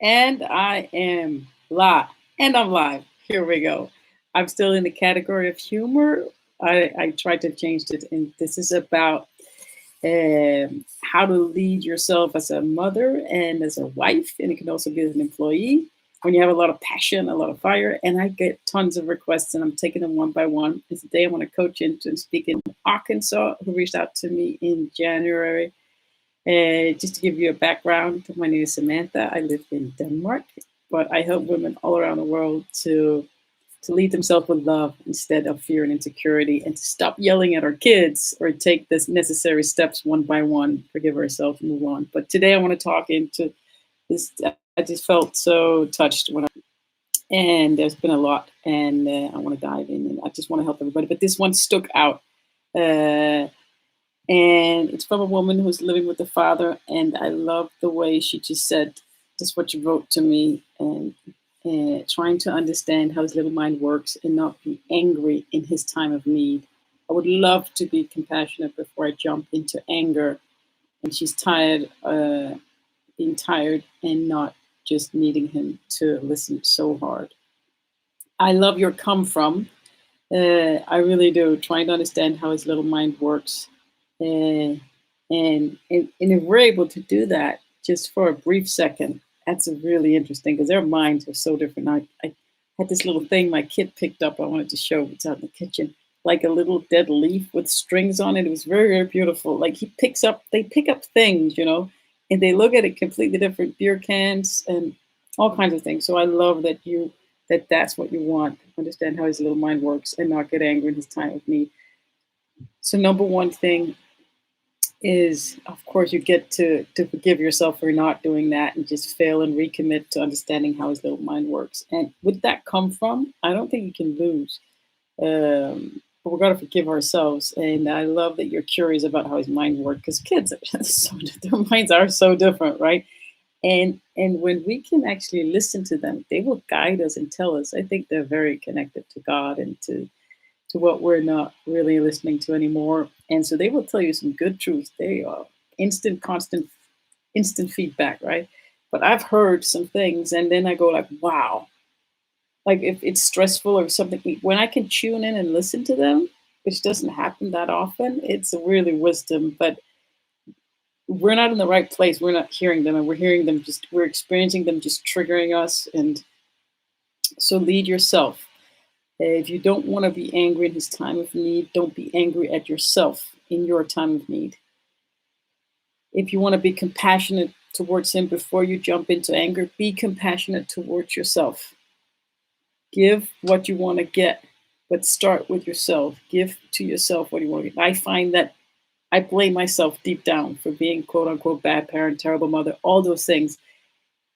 And I am live. And I'm live. Here we go. I'm still in the category of humor. I tried to change it, and this is about how to lead yourself as a mother and as a wife, and it can also be as an employee when you have a lot of passion, a lot of fire. And I get tons of requests, and I'm taking them one by one. And today I want to coach into and speak in Arkansas, who reached out to me in January. Just to give you a background, my name is Samantha. I live in Denmark, but I help women all around the world to lead themselves with love instead of fear and insecurity, and to stop yelling at our kids or take this necessary steps one by one, forgive ourselves, move on. But today I want to talk into this. I just felt so touched and there's been a lot, and I want to dive in, and I just want to help everybody. But this one stuck out. Uh, and it's from a woman who's living with the father, and I love the way she just said just what you wrote to me, and trying to understand how his little mind works and not be angry in his time of need. I would love to be compassionate before I jump into anger, and she's tired, being tired and not just needing him to listen so hard. I love your come from. I really do. Trying to understand how his little mind works. Uh, and if we're able to do that just for a brief second, that's really interesting because their minds are so different. I had this little thing my kid picked up. I wanted to show it's out in the kitchen, like a little dead leaf with strings on it. It was very, very beautiful. Like they pick up things, and they look at it completely different, beer cans and all kinds of things. So I love that's what you want. Understand how his little mind works and not get angry in his time of need. So number one thing is, of course, you get to forgive yourself for not doing that and just fail and recommit to understanding how his little mind works. And would that come from? I don't think you can lose. But we're going to forgive ourselves. And I love that you're curious about how his mind works, because kids are their minds are so different, right? And when we can actually listen to them, they will guide us and tell us. I think they're very connected to God and to what we're not really listening to anymore. And so they will tell you some good truths. They are instant, constant, instant feedback, right? But I've heard some things, and then I go like, wow. Like if it's stressful or something, when I can tune in and listen to them, which doesn't happen that often, it's really wisdom. But we're not in the right place. We're not hearing them, and we're hearing them we're experiencing them just triggering us. And so lead yourself. If you don't want to be angry in his time of need, don't be angry at yourself in your time of need. If you want to be compassionate towards him before you jump into anger, be compassionate towards yourself. Give what you want to get, but start with yourself. Give to yourself what you want to get. I find that I blame myself deep down for being quote unquote bad parent, terrible mother, all those things.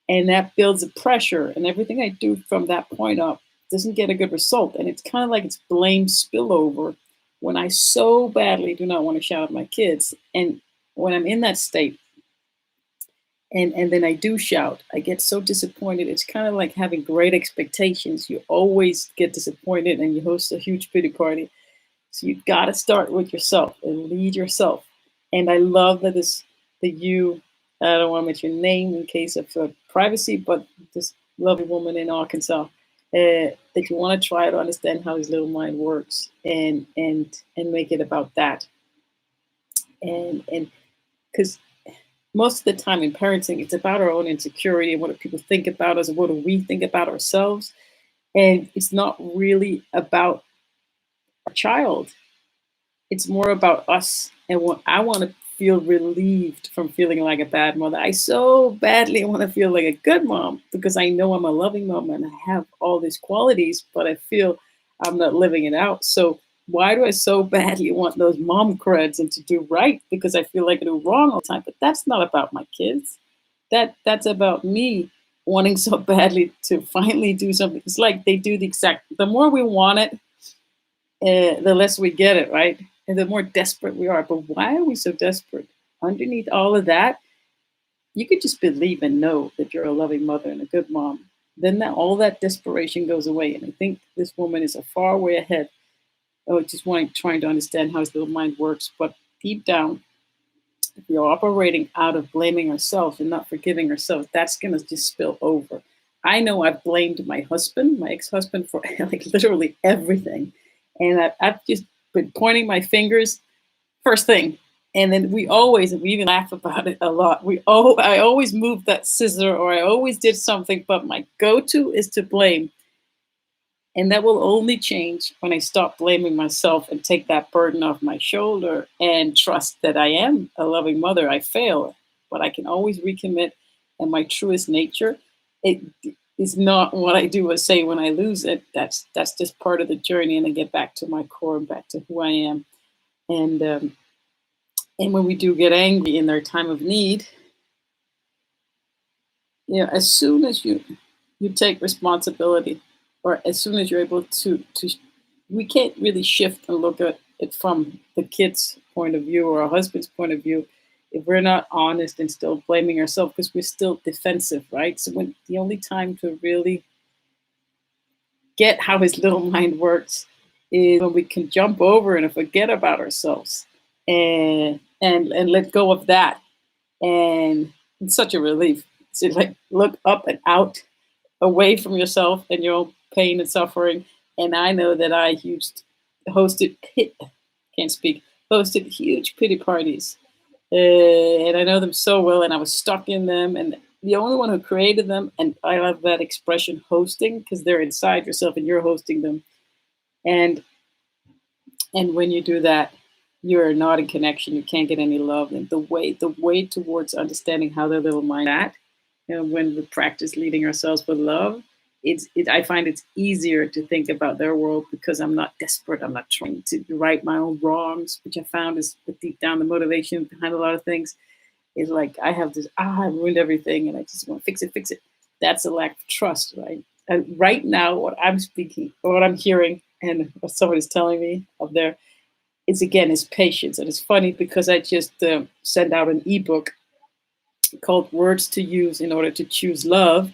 And that builds a pressure, and everything I do from that point up doesn't get a good result. And it's kind of like it's blame spillover when I so badly do not want to shout at my kids. And when I'm in that state, and then I do shout, I get so disappointed. It's kind of like having great expectations. You always get disappointed, and you host a huge pity party. So you got to start with yourself and lead yourself. And I love that you, I don't want to mention your name in case of privacy, but this lovely woman in Arkansas, that you want to try to understand how his little mind works, and make it about that. And because most of the time in parenting, it's about our own insecurity and what do people think about us, and what do we think about ourselves, and it's not really about our child. It's more about us, and what I want to feel relieved from feeling like a bad mother. I so badly want to feel like a good mom because I know I'm a loving mom and I have all these qualities, but I feel I'm not living it out. So why do I so badly want those mom creds and to do right because I feel like I do wrong all the time? But that's not about my kids. That's about me wanting so badly to finally do something. It's like they do the more we want it, the less we get it, right? And the more desperate we are. But why are we so desperate? Underneath all of that, you could just believe and know that you're a loving mother and a good mom. Then all that desperation goes away. And I think this woman is a far way ahead of just trying to understand how his little mind works. But deep down, if we're operating out of blaming ourselves and not forgiving ourselves, that's going to just spill over. I know I've blamed my husband, my ex-husband, for like literally everything, and I've just been pointing my fingers first thing. And then we even laugh about it a lot. I always moved that scissor, or I always did something, but my go-to is to blame. And that will only change when I stop blaming myself and take that burden off my shoulder and trust that I am a loving mother. I fail, but I can always recommit. And my truest nature, it is not what I do or say when I lose it. That's just part of the journey, and I get back to my core and back to who I am. And and when we do get angry in their time of need, as soon as you take responsibility, or as soon as you're able to, we can't really shift and look at it from the kid's point of view or our husband's point of view if we're not honest and still blaming ourselves, because we're still defensive, right? So when the only time to really get how his little mind works is when we can jump over and forget about ourselves and let go of that. And it's such a relief to like look up and out, away from yourself and your own pain and suffering. And I know that I hosted can't speak hosted huge pity parties, and I know them so well, and I was stuck in them, and the only one who created them. And I love that expression, hosting, because they're inside yourself and you're hosting them. And when you do that, you're not in connection. You can't get any love. And the way towards understanding how their little mind at, when we practice leading ourselves with love, I find it's easier to think about their world, because I'm not desperate. I'm not trying to right my own wrongs, which I found is deep down the motivation behind a lot of things. Is like I have this, I ruined everything and I just want to fix it, fix it. That's a lack of trust, right? And right now, what I'm speaking, or what I'm hearing, and what somebody's telling me up there, is patience. And it's funny because I just sent out an ebook called Words to Use in Order to Choose Love.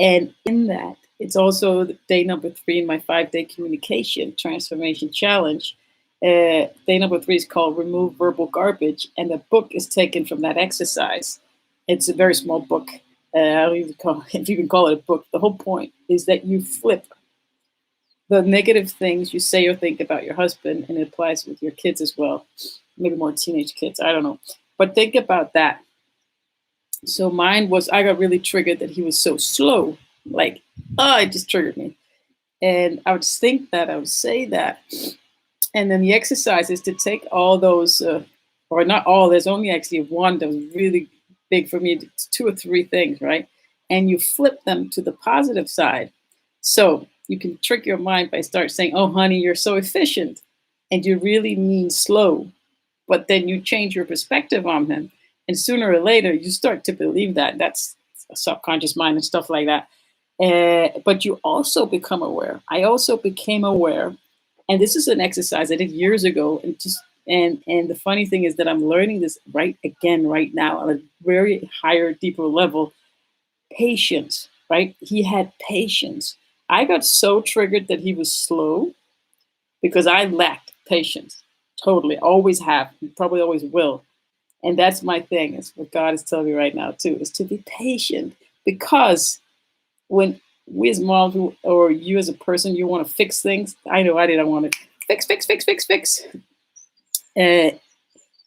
And in that, it's also day number 3 in my 5-day communication transformation challenge. Day number 3 is called Remove Verbal Garbage. And the book is taken from that exercise. It's a very small book. I don't even if you can call it a book. The whole point is that you flip the negative things you say or think about your husband, and it applies with your kids as well. Maybe more teenage kids, I don't know. But think about that. So mine was, I got really triggered that he was so slow. Like, it just triggered me. And I would just think that, I would say that. And then the exercise is to take all those, or not all, there's only actually one that was really big for me. It's 2 or 3 things, right? And you flip them to the positive side. So you can trick your mind by start saying, oh, honey, you're so efficient. And you really mean slow. But then you change your perspective on him. And sooner or later, you start to believe that. That's a subconscious mind and stuff like that. But you also become aware. I also became aware. And this is an exercise I did years ago. And the funny thing is that I'm learning this right now on a very higher, deeper level. Patience, right? He had patience. I got so triggered that he was slow because I lacked patience. Totally. Always have. Probably always will. And that's my thing. It's what God is telling me right now, too, is to be patient. Because when we as moms, or you as a person, you want to fix things. I know I did. I want to fix.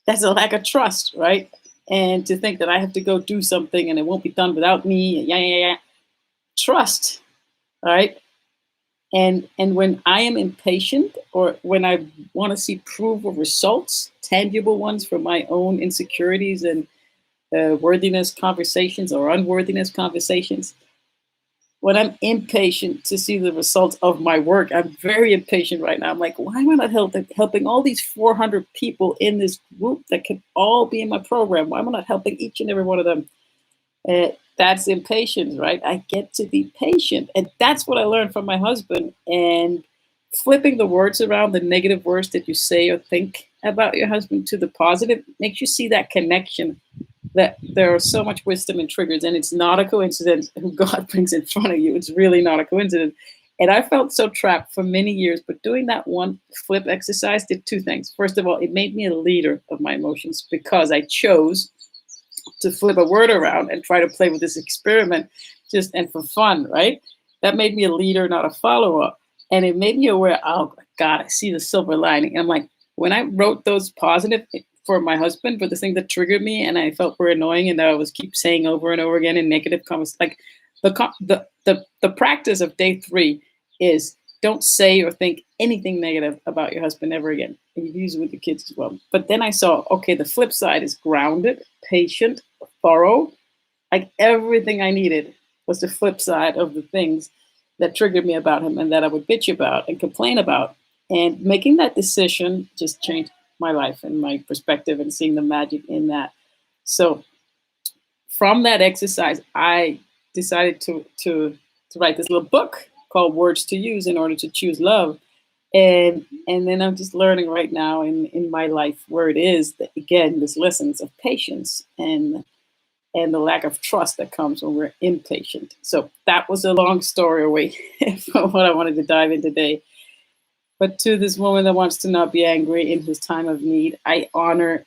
That's a lack of trust, right? And to think that I have to go do something and it won't be done without me. Yeah. Trust, right? And when I am impatient, or when I want to see proof of results, tangible ones for my own insecurities and worthiness conversations or unworthiness conversations, when I'm impatient to see the results of my work, I'm very impatient right now. I'm like, why am I not helping all these 400 people in this group that could all be in my program? Why am I not helping each and every one of them? That's impatience, right? I get to be patient. And that's what I learned from my husband. And flipping the words around, the negative words that you say or think about your husband, to the positive, makes you see that connection, that there are so much wisdom and triggers. And it's not a coincidence who God brings in front of you. It's really not a coincidence. And I felt so trapped for many years. But doing that one flip exercise did two things. First of all, it made me a leader of my emotions because I chose to flip a word around and try to play with this experiment just and for fun, right? That made me a leader, not a follower. And it made me aware, oh God, I see the silver lining. And I'm like, when I wrote those positive for my husband, for the thing that triggered me and I felt were annoying and that I was keep saying over and over again in negative comments, like the practice of day three is don't say or think anything negative about your husband ever again. And you use it with the kids as well. But then I saw, okay, the flip side is grounded, patient, thorough. Like everything I needed was the flip side of the things that triggered me about him and that I would bitch about and complain about. And making that decision just changed my life and my perspective and seeing the magic in that. So from that exercise, I decided to write this little book called Words to Use in Order to Choose Love. And then I'm just learning right now in my life where it is that again, this lessons of patience and the lack of trust that comes when we're impatient. So that was a long story away from what I wanted to dive in today. But to this woman that wants to not be angry in his time of need, I honor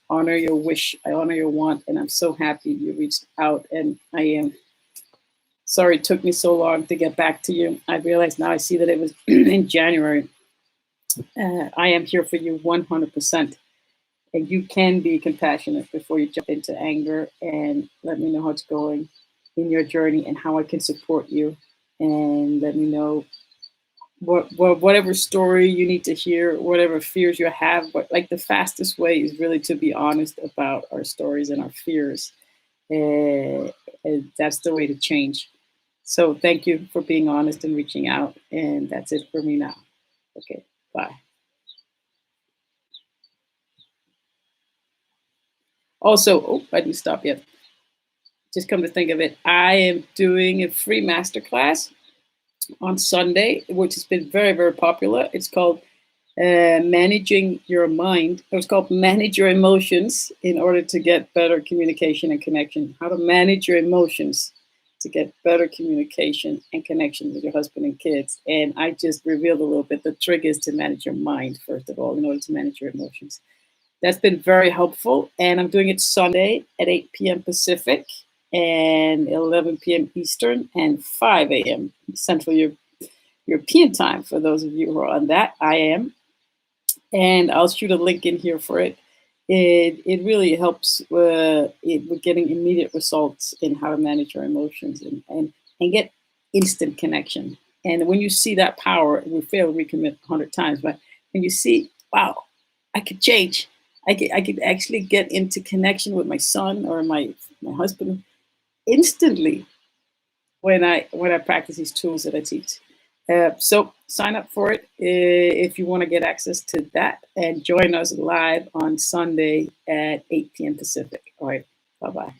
your wish, I honor your want, and I'm so happy you reached out. And I am sorry it took me so long to get back to you. I realize now I see that it was in January. I am here for you 100%. And you can be compassionate before you jump into anger and let me know how it's going in your journey and how I can support you. And let me know whatever story you need to hear, whatever fears you have. But like the fastest way is really to be honest about our stories and our fears. And that's the way to change. So thank you for being honest and reaching out. And that's it for me now. Okay, bye. Also, oh, I didn't stop yet. Just come to think of it, I am doing a free masterclass on Sunday, which has been very, very popular. It's called Managing Your Mind. It was called Manage Your Emotions in order to get better communication and connection. How to manage your emotions to get better communication and connection with your husband and kids. And I just revealed a little bit. The trick is to manage your mind, first of all, in order to manage your emotions. That's been very helpful. And I'm doing it Sunday at 8 p.m. Pacific and 11 p.m. Eastern and 5 a.m. Central European time. For those of you who are on that, I am. And I'll shoot a link in here for it. It really helps with getting immediate results in how to manage your emotions and get instant connection. And when you see that power, we fail to recommit 100 times, but when you see, wow, I could change. I could actually get into connection with my son or my husband instantly when I practice these tools that I teach. So sign up for it if you want to get access to that and join us live on Sunday at 8 p.m. Pacific. All right, bye bye.